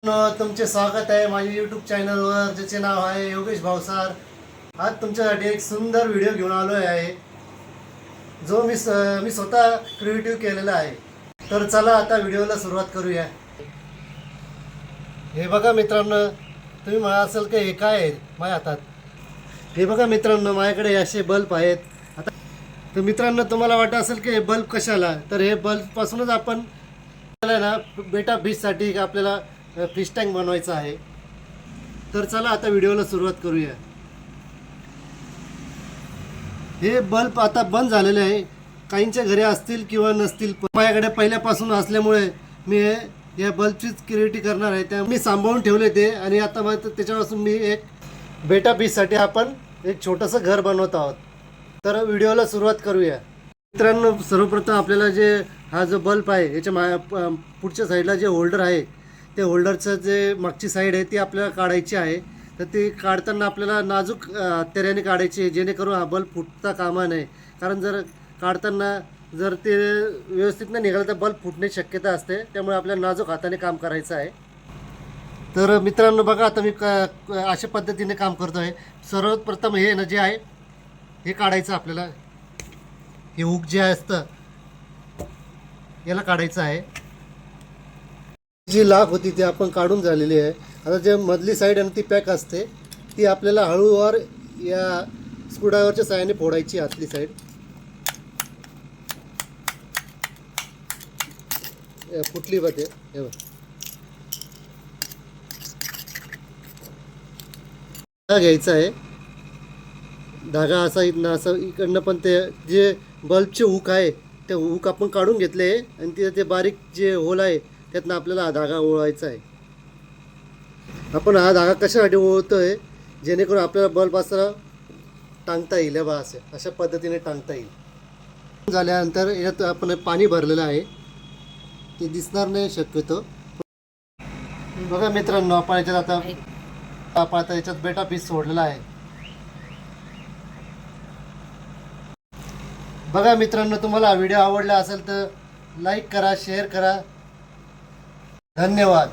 तुमचे स्वागत आहे माझ्या यूट्यूब चॅनलवर, ज्याचे नाव आहे योगेश भावसार. आज तुमच्यासाठी एक सुंदर व्हिडिओ घेऊन आलो आहे, जो मी स्वतः क्रिएटिव्ह केलेला आहे. तर चला आता व्हिडिओला सुरुवात करूया. हे बघा मित्रांनो, तुम्ही म्हणा असेल की हे काय आहे माझ्या हातात. हे बघा मित्रांनो, माझ्याकडे असे बल्ब आहेत. आता तर मित्रांनो, तुम्हाला वाटत असेल की हे बल्ब कशाला, तर हे बल्बपासूनच आपण ना बेटा फिशसाठी आपल्याला फिश टँक बनवायचा आहे. तर चला आता व्हिडिओला सुरुवात करूया. हे बल्ब आता बंद झालेले आहे. काहींच्या घरी असतील किंवा नसतील, माझ्याकडे पहिल्यापासून असल्यामुळे मी या बल्बचीच क्रिएटिव्ह करणार आहे. त्या मी सांभाळून ठेवले ते, आणि आता मग त्याच्यापासून मी एक बेटा फिशसाठी आपण एक छोटंसं घर बनवत आहोत. तर व्हिडिओला सुरुवात करूया. मित्रांनो, सर्वप्रथम आपल्याला हा जो बल्ब आहे याच्या पुढच्या साईडला जे होल्डर आहे, ते होल्डरचं जे मागची साईड आहे ती आपल्याला काढायची आहे. तर ती काढताना आपल्याला नाजूक हत्याराने काढायची आहे, जेणेकरून हा बल्ब फुटता कामा नये. कारण जर काढताना जर ते व्यवस्थित नाही निघालं तर बल्ब फुटण्याची शक्यता असते. त्यामुळे आपल्याला नाजूक हाताने काम करायचं आहे. तर मित्रांनो बघा, आता मी अशा पद्धतीने काम करतो आहे. सर्वप्रथम हे ना जे आहे हे काढायचं आपल्याला. हे हुक जे असतं याला काढायचं आहे. जी लाख होती ती आपण काढून झालेली आहे. आता जे मधली साईड आहे ती पॅक असते, ती आपल्याला हळूवार या स्क्रूड्रायव्हरच्या साहाय्याने फोडायची. आतली साईड फुटली होते. हे घ्यायचा आहे धागा असा इथनं असं इकडनं, पण ते जे बल्बचे हुक आहे ते हुक आपण काढून घेतले आहे, आणि तिथे ते बारीक जे होल आहे त्यातनं आपल्याला हा धागा ओळायचा आहे. आपण हा धागा कशासाठी ओळतो आहे, जेणेकरून आपल्याला बल्ब असं टांगता येईल. बा अशा पद्धतीने टांगता येईल. झाल्यानंतर यात आपण पाणी भरलेलं आहे, ते दिसणार नाही शक्यतो. बघा मित्रांनो, आपण याच्यात आता याच्यात बेटा पीस सोडलेला आहे. बघा मित्रांनो, तुम्हाला हा व्हिडिओ आवडला असेल तर लाईक करा, शेअर करा. धन्यवाद.